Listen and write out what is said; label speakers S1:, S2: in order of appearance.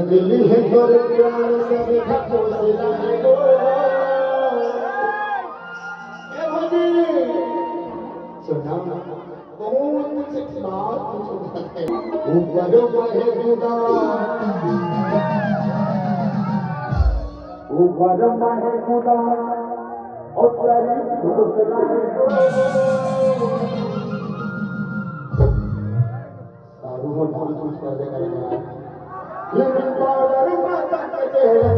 S1: दिल्ली है तोरे प्यार से खपो से लाए गो ए भजी सुना बहुत कुछ बात पूछता है ऊपर बहे खुदा ऊपर बहे खुदा और तेरी धूप लाए गो सारू को बहुत कुछ कर देगा यार ये पावर माता के चेहरे